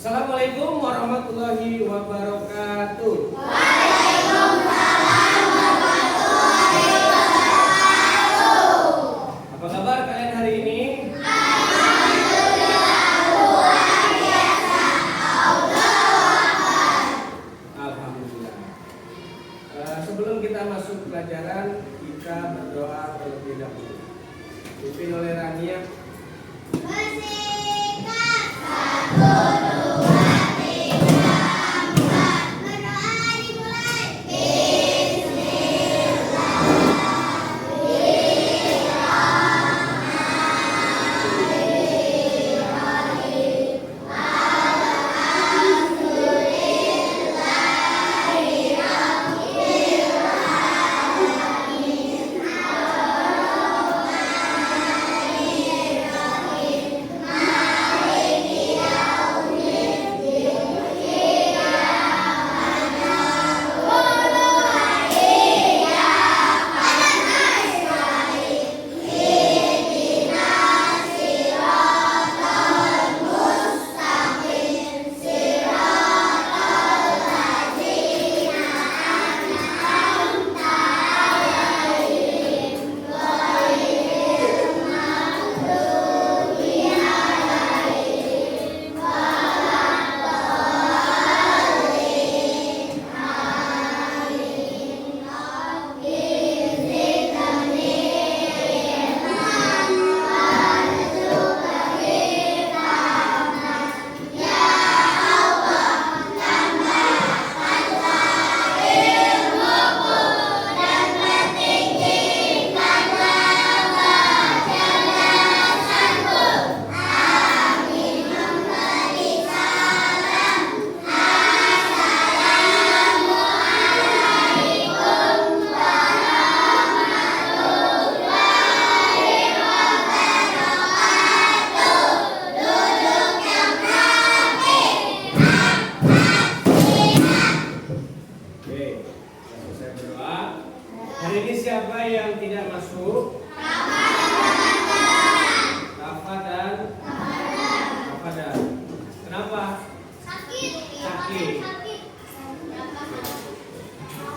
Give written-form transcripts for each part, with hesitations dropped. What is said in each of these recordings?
Assalamualaikum warahmatullahi wabarakatuh. Waalaikumsalam warahmatullahi wabarakatuh. Apa kabar kalian hari ini? Alhamdulillah luar biasa. Alhamdulillah. Sebelum kita masuk pelajaran, kita berdoa terlebih dahulu. Dipimpin oleh Rania. Bersikap satu dua tiga empat. Berdoa dimulai. Oke, saya berdoa. Hari ini siapa yang tidak masuk? Rafa dan Kenapa? Sakit. Sakit.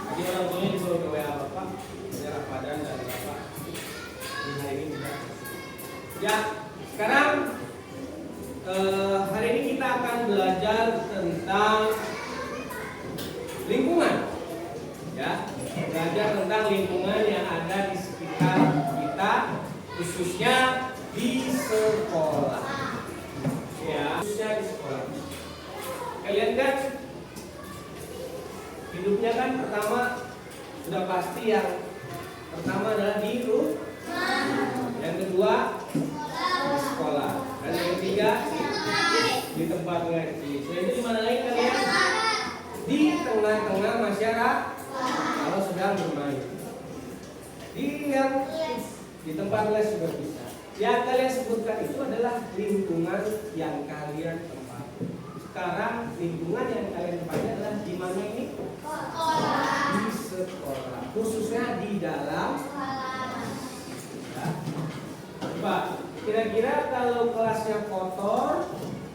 Tadi orang tuanya disuruh ke WA Bapak, ya Rafadan dan Bapak. Di hari ini tidak. Ya, sekarang hari ini kita akan belajar tentang lingkungan. Ya, belajar tentang lingkungan yang ada di sekitar kita, khususnya di sekolah. Ya, khususnya di sekolah. Kalian kan hidupnya kan pertama sudah pasti yang pertama adalah di rumah, yang kedua di sekolah, dan yang ketiga di tempat ngaji. Jadi di mana lagi kalian? Di tengah-tengah masyarakat kalau sedang bermain. Di tempat les juga bisa. Yang kalian sebutkan itu adalah lingkungan yang kalian tempati. Sekarang lingkungan yang kalian tempati adalah di mana ini? Di sekolah, khususnya di dalam. Ya. Coba, kira-kira kalau kelasnya kotor,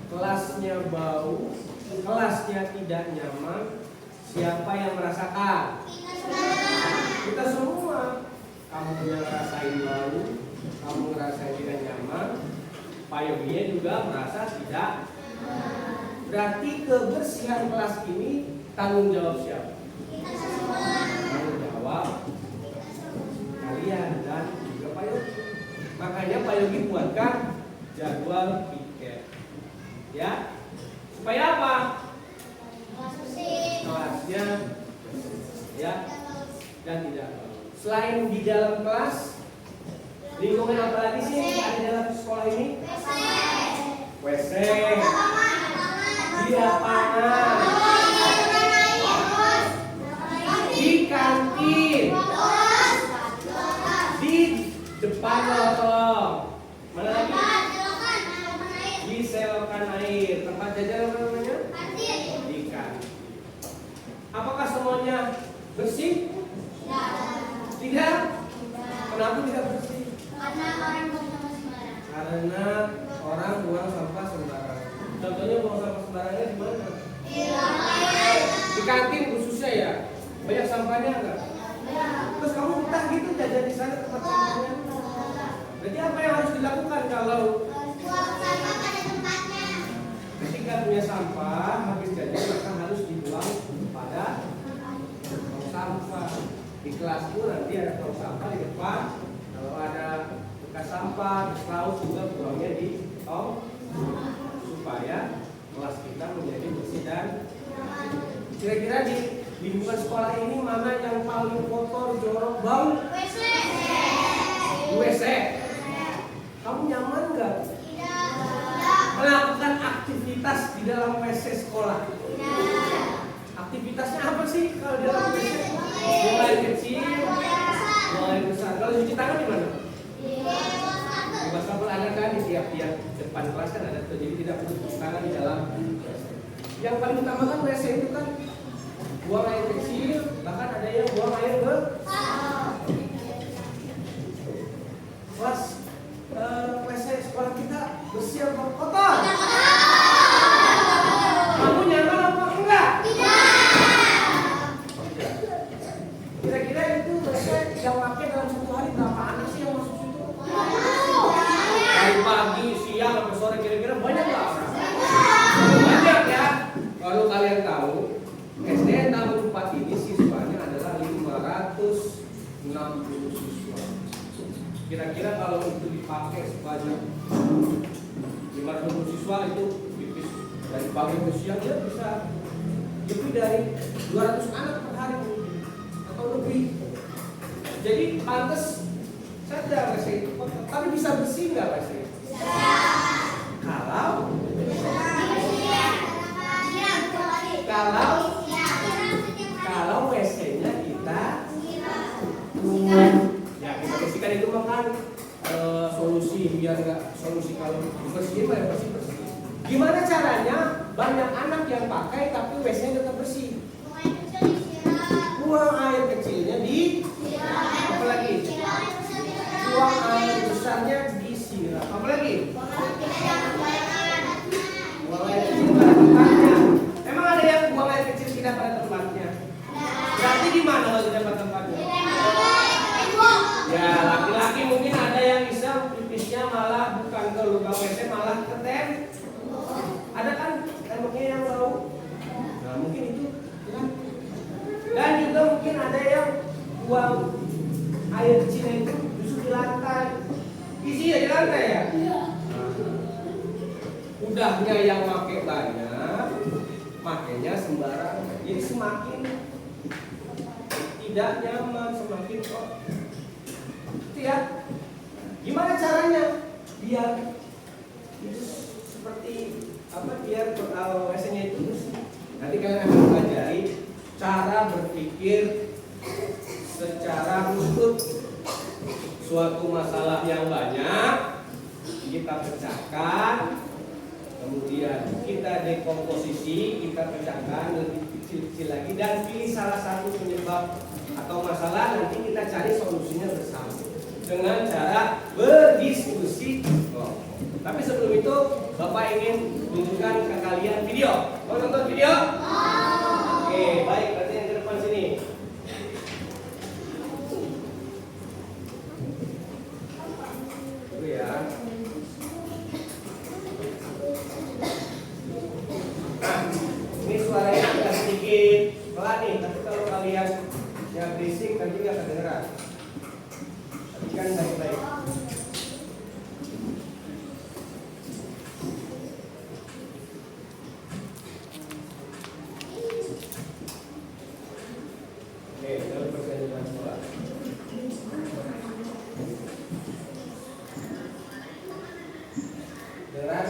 kelasnya bau, kelasnya tidak nyaman, siapa yang merasakan? Kita semua. Kamu yang ngerasain bau, kamu ngerasain tidak nyaman, Pak Yoginya juga merasa tidak. Berarti kebersihan kelas ini tanggung jawab siapa? Tanggung jawab kalian dan juga Pak Yogi. Makanya Pak Yogi buatkan jadwal piket. Ya, supaya apa? Kelasnya ya dan tidak. Selain di dalam kelas, lingkungan apa lagi sih ada di dalam sekolah ini? WC, di lapangan, di kantin, di depan lorong, mana lagi? Di selokan air, tempat jajan apa namanya? Di kantin. Apakah semuanya bersih? Tidak. Kenapa tidak bersih? Karena orang buang sampah sembarangan. Karena orang buang sampah sembarangan. Contohnya buang sampah sembarangan kantin khususnya ya, banyak sampahnya enggak? Terus kamu entah gitu jajan di sana tempat sampahnya. Berarti apa yang harus dilakukan kalau Buang sampah pada tempatnya. ketika punya sampah habis jajan maka harus dibuang pada tong sampah. Di kelas pun nanti ada tong sampah di depan. Kalau ada bekas sampah, laut juga buangnya di tong supaya kelas kita menjadi bersih dan kira-kira di lingkungan sekolah ini mana yang paling kotor, jorok, bau? WC. WC. Kamu nyaman nggak Tidak. melakukan aktivitas di dalam WC sekolah? Aktivitasnya apa sih kalau di dalam WC? Buang air kecil, buang air besar. Kalau cuci tangan di mana? Di wastafel ada kan, di tiap-tiap depan kelas kan ada tuh, jadi tidak perlu cuci tangan di dalam WC. Yang paling utama kan WC itu kan buang air kecil, bahkan ada yang buang air besar. Kelas WC sekolah kita bersih atau kotor? Kamu nyaman apa enggak? Kira-kira itu WC yang pakai dalam satu hari berapa anak sih yang masuk situ? Dari pagi, siang, sampai sore kira-kira banyak nggak? Banyak ya. Kalau kalian tahu, SDN tahun 4 ini siswanya adalah 560 siswa. Kira-kira kalau itu dipakai sebanyak 560 siswa itu tipis, dari pagi ke siang ya bisa lebih dari 200 anak per hari mungkin atau lebih. Jadi pantas saja WC itu kotor, tapi bisa bersih nggak WC? Kalau WC-nya kita ya kita bersihkan itu makan solusi biar nggak solusi kalau bersihin ya pasti bersih. Gimana caranya banyak anak yang pakai tapi WC-nya tetap bersih? Buang air kecilnya di apa lagi? Buang air besarnya disiram. Apa lagi? Buang air kecil pada tempatnya. Emang ada yang buang air kecil tidak pada tempatnya? Berarti di mana kalau tidak pada tempatnya? Ya laki-laki mungkin ada yang bisa pipisnya malah bukan ke lubang WC malah ke ada kan temboknya yang bau. Nah mungkin itu kan. Dan juga mungkin ada yang buang air kecilnya itu justru di lantai. Isinya di lantai ya? Udahnya yang pakai banyak, makanya sembarangan. Jadi semakin tidak nyaman, semakin kok. Itu ya. Gimana caranya biar itu seperti apa? Biar WC-nya itu bersih. Nanti kalian akan pelajari cara berpikir secara utuh. Suatu masalah yang banyak kita pecahkan, kemudian kita dekomposisi, kita pecahkan lebih kecil-kecil lagi dan pilih salah satu penyebab atau masalah, nanti kita cari solusinya bersama dengan cara berdiskusi. Tapi sebelum itu Bapak ingin tunjukkan ke kalian video. Mau nonton video? Oke, baik, berarti yang ke depan sini. Dulu ya. Nah, ini suaranya agak sedikit pelan nih, tapi kalau kalian yang berisik nanti nggak kedengeran. Tapi kan baik-baik. Oke, dalam pertandingan sekolah. Dengeran?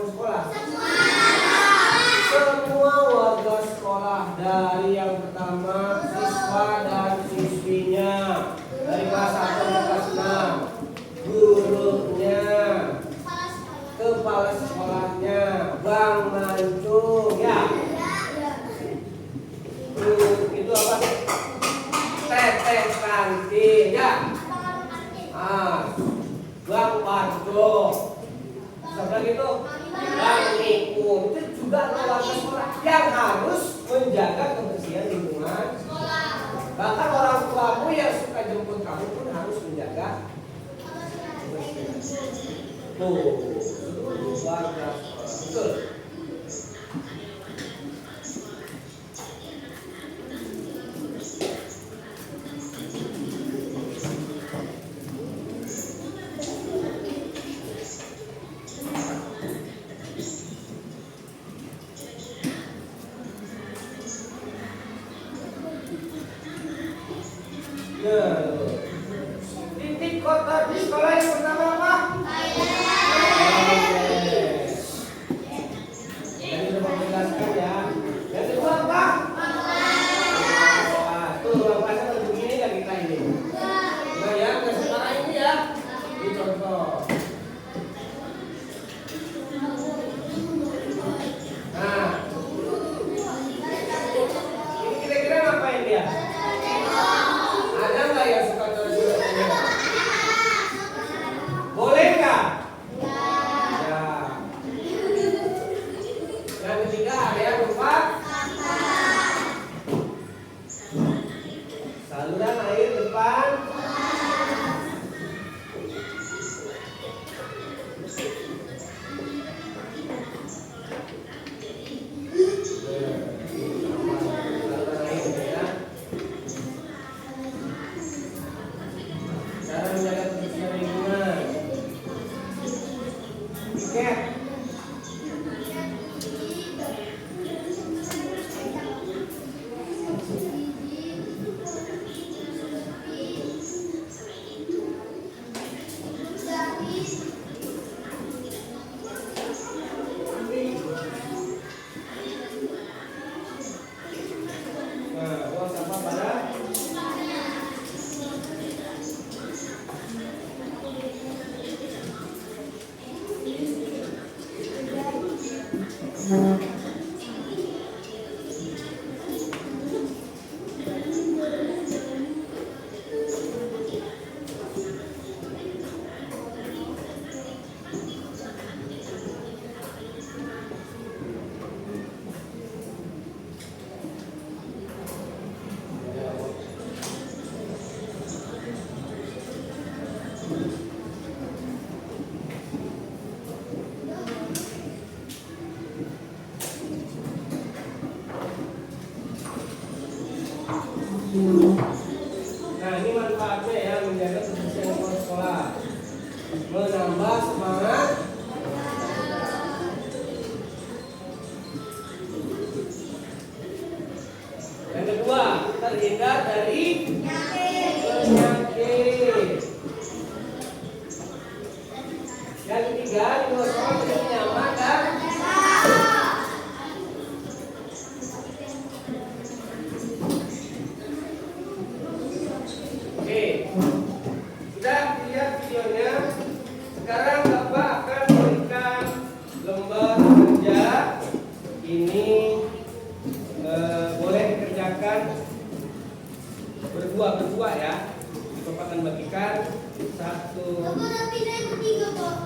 lingkungan sekolah? Semua warga sekolah, dari yang pertama siswa dan siswinya, dari kelas 1 sampai kelas 6, gurunya, kepala sekolahnya, Bang Mancung, ya. Itu apa? Teteh kantin, ya. Bang Parjo, setelah itu Bang Niku, itu juga warga sekolah yang harus menjaga kebersihan lingkungan sekolah. Bahkan orang tuamu yang suka jemput kamu pun harus menjaga kebersihan. Tuh, itu warga sekolah. Betul. Titik kotor di sekolah yang pertama apa? Jadi coba menjelaskan ya. Yang kedua apa? Tuh ruang kelasnya kalau begini kan kita ini. Nah ya, nggak setara ini ya. Ini contoh. Nah, ini kira-kira ngapain dia? Ada nggak yang suka coret-coretnya? Boleh nggak? Ya. Yang ketiga ada yang lupa saluran air depan. Cara menjaga kebersihan lingkungan. Tiket. Nah, buang sampah pada Nah, ini manfaatnya ya, menjaga kebersihan lingkungan sekolah, menambah semangat yang kedua, terhindar dari penyakit. Yang ketiga, lingkungan sekolah menjadi nyaman dan oke, sudah lihat videonya. Sekarang Bapak akan berikan lembar kerja. Ini boleh dikerjakan berdua ya. Bapak akan bagikan satu.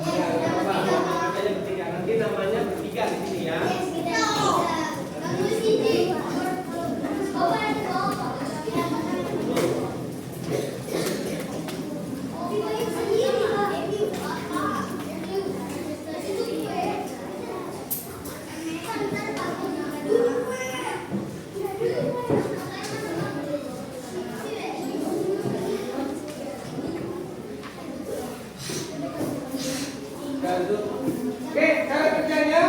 Ya, nggak apa-apa. Kerjanya bertiga. Nanti namanya bertiga di sini ya. Oke, cara kerjanya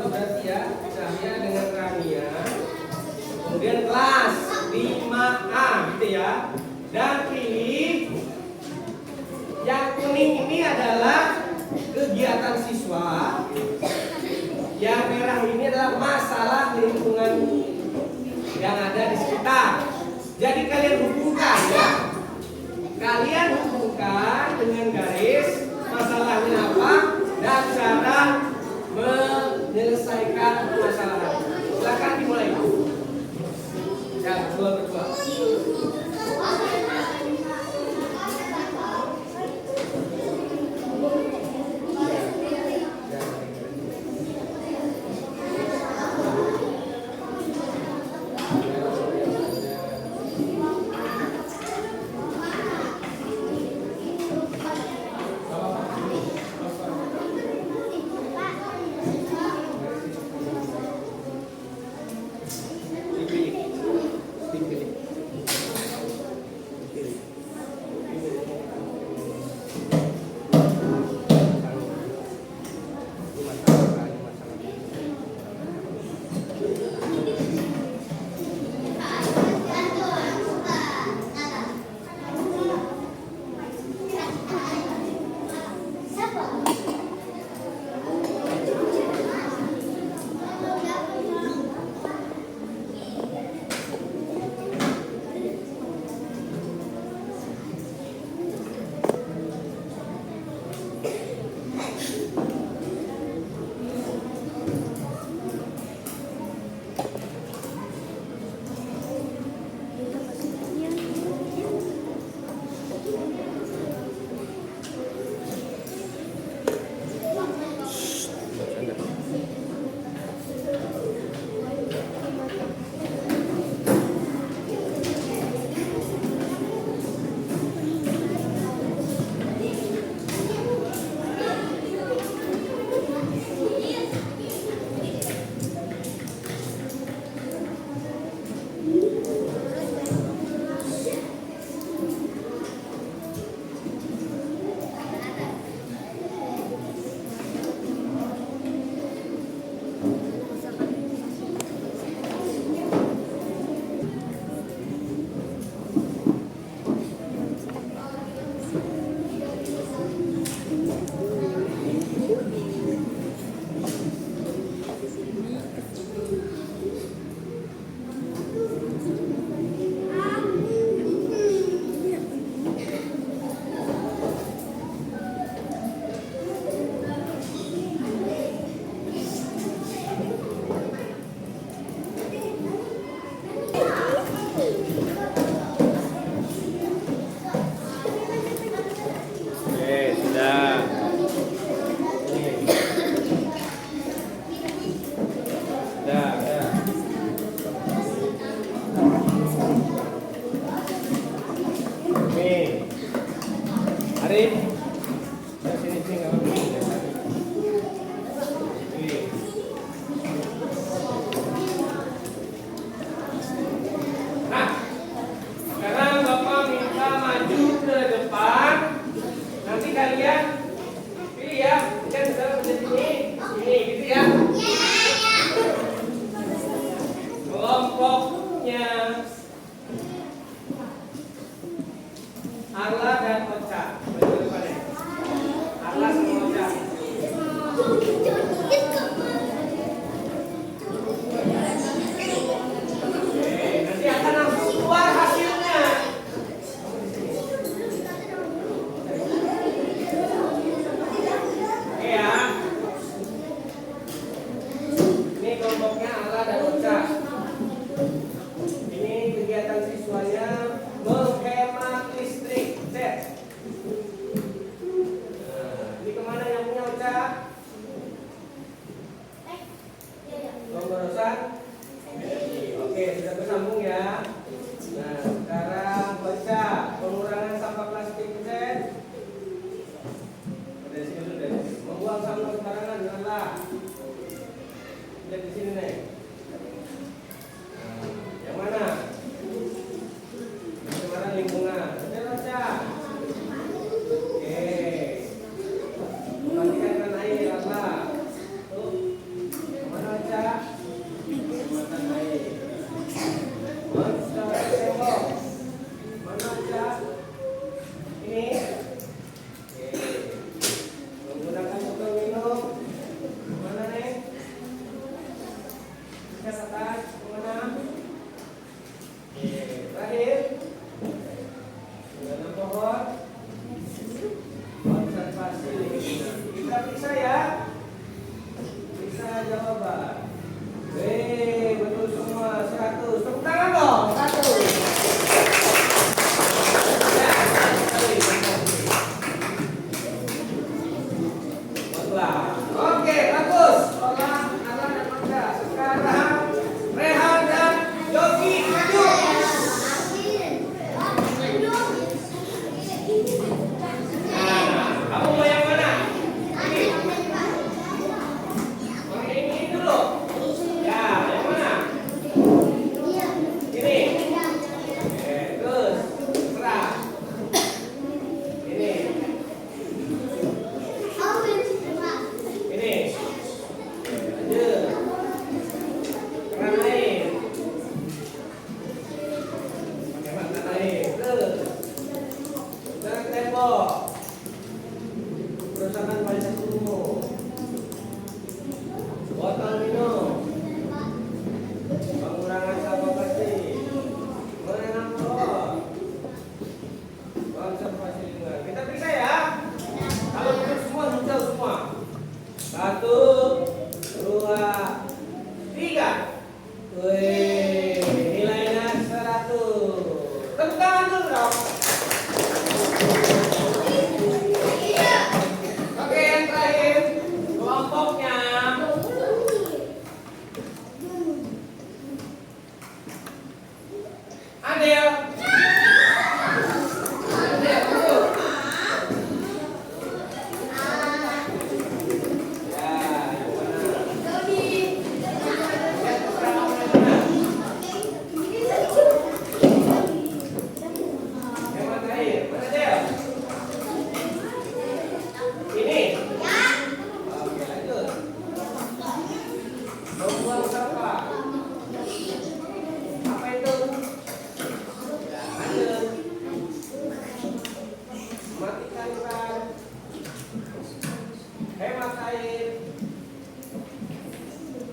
dua berarti ya, Cahya dengan Rania. Kemudian kelas 5A gitu ya. Dan pilih yang kuning ini adalah kegiatan siswa. Yang merah ini adalah masalah lingkungan yang ada di sekitar. Jadi kalian hubungkan ya. Kalian hubungkan dengan garis masalahnya apa dan cara menyelesaikan permasalahan. Silakan dimulai. Ya, berdua.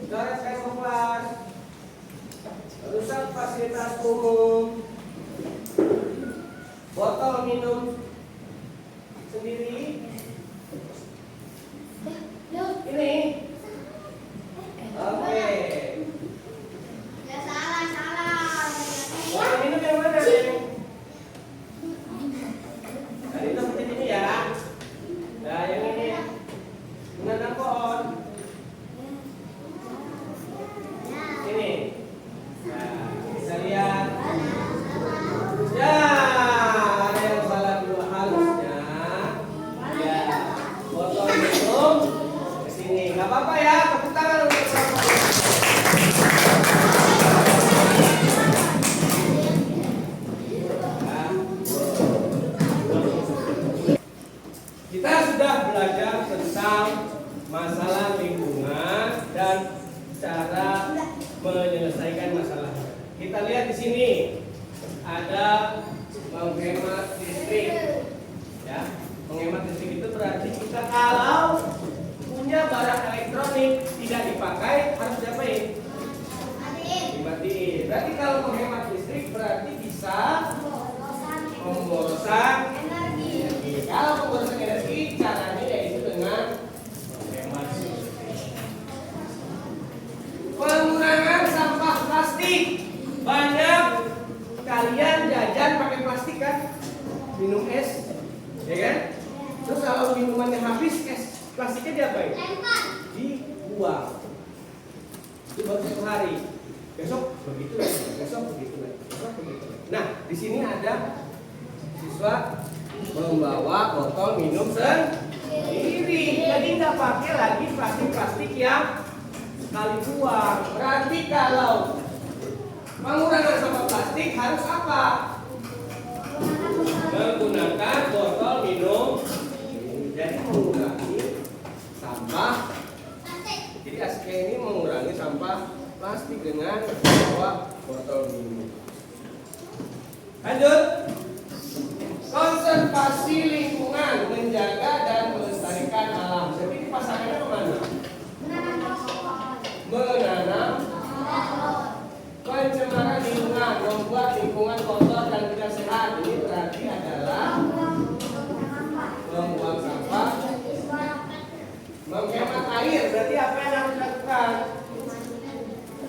coret kelas, rusak fasilitas umum, botol minum sendiri. Ini, oke. Ya salah. Botol minum yang mana, Neng? Tadi itu seperti ini ya. Nah, yang ini menggunakan pohon. Ini. Nah, bisa lihat. Ya, ada yang salah dua harusnya. Ya, botol minum ke sini. Gak apa-apa ya, tepuk tangan untuk Bapak. Kita sudah belajar tentang masalah lingkungan dan cara menyelesaikan masalah. Kita lihat di sini ada menghemat listrik. Ya, menghemat listrik itu berarti kita kalau punya barang elektronik tidak dipakai harus diapain? Dimatiin. Berarti kalau menghemat listrik berarti bisa pemborosan energi. Kalau pemborosan energi caranya yaitu dengan menghemat listrik. Pengurangan sampah plastik. Banyak kalian jajan pakai plastik kan? Minum es, ya kan? Terus kalau minumannya habis, es plastiknya diapain? Dibuang. Itu baru satu hari. Besok begitu lagi, besok begitu lagi, besok begitu lagi. Nah, di sini ada siswa membawa botol minum sendiri. Jadi nggak pakai lagi plastik-plastik yang sekali buang. Berarti kalau pengurangan sampah plastik harus apa? Menggunakan botol minum. Jadi mengurangi sampah. Jadi ASK ini mengurangi sampah plastik dengan membawa botol minum. Lanjut. Konservasi lingkungan, menjaga dan melestarikan alam. Jadi ini pasangannya kemana? Menanam. Pencemaran lingkungan, membuat lingkungan kotor dan tidak sehat. Ini berarti adalah membuang sampah. Menghemat air, berarti apa yang harus dilakukan?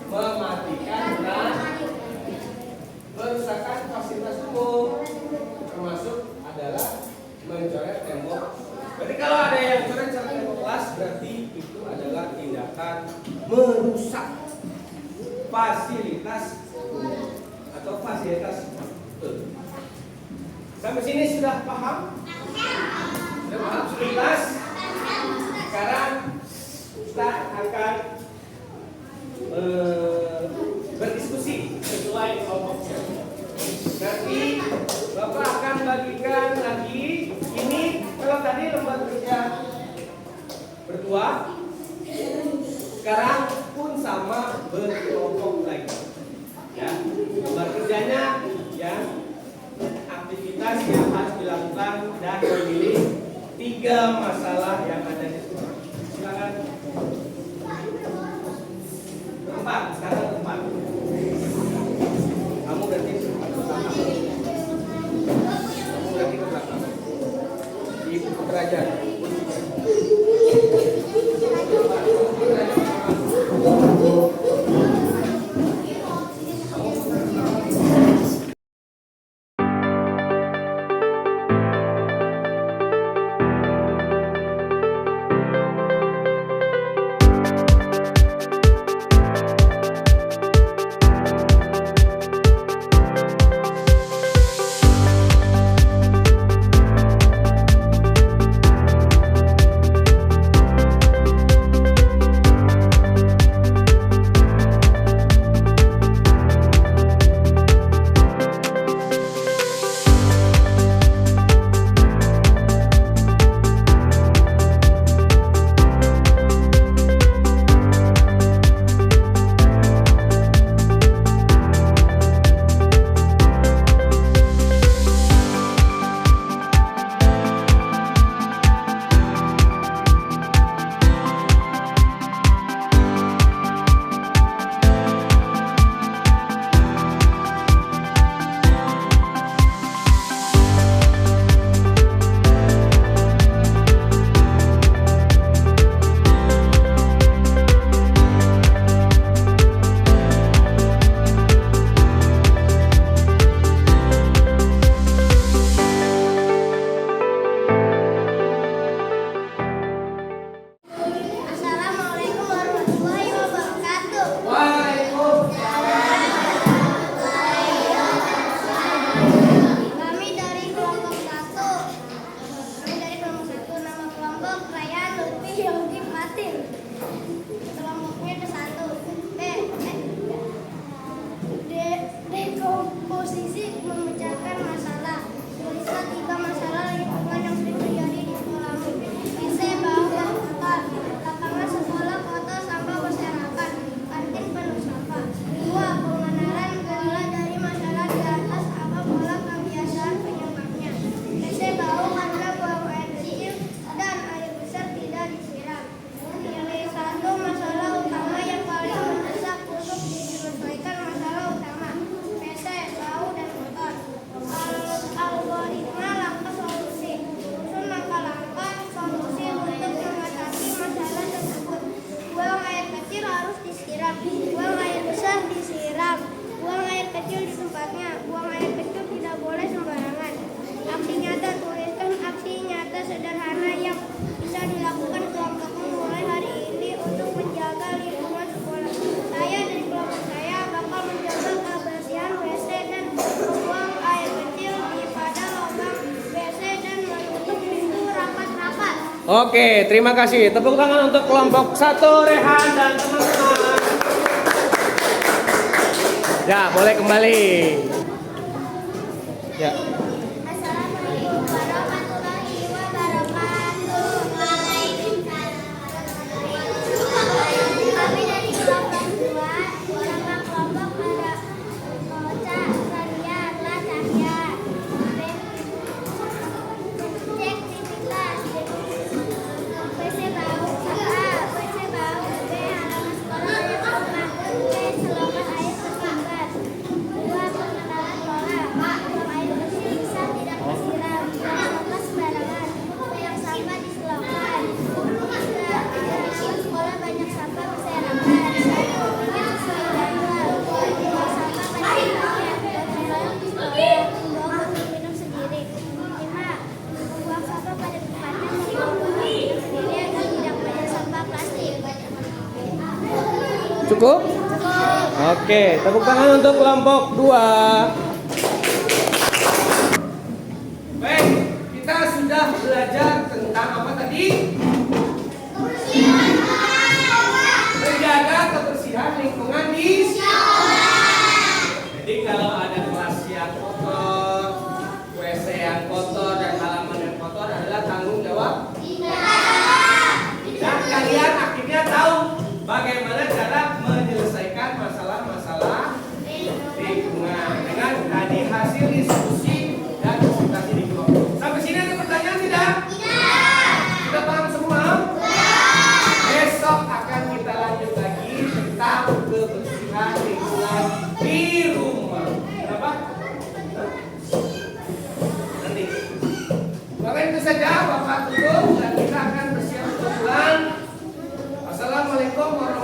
Mematikan dan merusakan fasilitas umum, termasuk adalah mencoret tembok. Berarti kalau ada yang coret tembok kelas, berarti itu adalah tindakan merusak fasilitas atau fasilitas. Sampai sini sudah paham? Sudah paham? Sudah jelas? Sekarang Ustaz akan berdiskusi sesuai kelompoknya. Nanti Bapak akan bagikan lagi. Ini kalau tadi lembar kerja berdua, sekarang pun sama berkelompok lagi. Ya, lembar kerjanya ya aktivitas yang harus dilakukan dan memilih 3 masalah yang ada di sini. Silakan. Tempat, sekarang tempat. Kamu berarti ke belakang. Kamu berarti ke belakang. Di Putrajaya. kecil di tempatnya. Buang air kecil tidak boleh sembarangan. Aksi nyata, tuliskan aksi nyata sederhana yang bisa dilakukan kelompokmu mulai hari ini untuk menjaga lingkungan sekolah. Saya dan kelompok saya bakal menjaga kebersihan WC dan membuang air kecil di pada lubang WC dan menutup pintu rapat-rapat. Oke, terima kasih. Tepuk tangan untuk kelompok 1 Rehan dan teman-teman. Ya, boleh kembali. Ya. Assalamualaikum warahmatullahi wabarakatuh. Kami dari kelompok 2 bersama kelompok ada Ocha, Sania, Atla, Cahya. Cek aktivitas WC bau A, WC bau B, halaman sekolah banyak sampah. C, selokan air tersumbat. 2, pengenalan pola. Buang air bersih bisa tidak tersiram. Buang sampah sembarangan. Buang sampah di selokan. 3, halaman sekolah banyak sampah berserakan. 4, sesuai jadwal. Buang sampah pada tempatnya. Buang di sekolah. Membawa botol minum sendiri. 5, membuang sampah pada tempatnya. Membawa botol minum sendiri agar tidak banyak sampah plastik. Cukup? Oke, tepuk tangan untuk kelompok 2. Baik, kita sudah belajar tentang apa tadi? Menjaga kebersihan lingkungan di sekolah. Jadi kalau ada kelas yang kotor, WC yang kotor dan halaman yang kotor adalah tanggung jawab dan kalian akhirnya tahu bagaimana cara menyelesaikan masalah-masalah lingkungan dengan tadi hasil diskusi dan diskusi di kelompok. Sampai sini ada pertanyaan tidak? Tidak. Sudah paham semua? Besok akan kita lanjut lagi tentang kebersihan lingkungan di rumah. Kenapa? Nanti. Maka itu saja Bapak tutup dan kita akan bersiap untuk pulang. Assalamualaikum warahmatullahi wabarakatuh.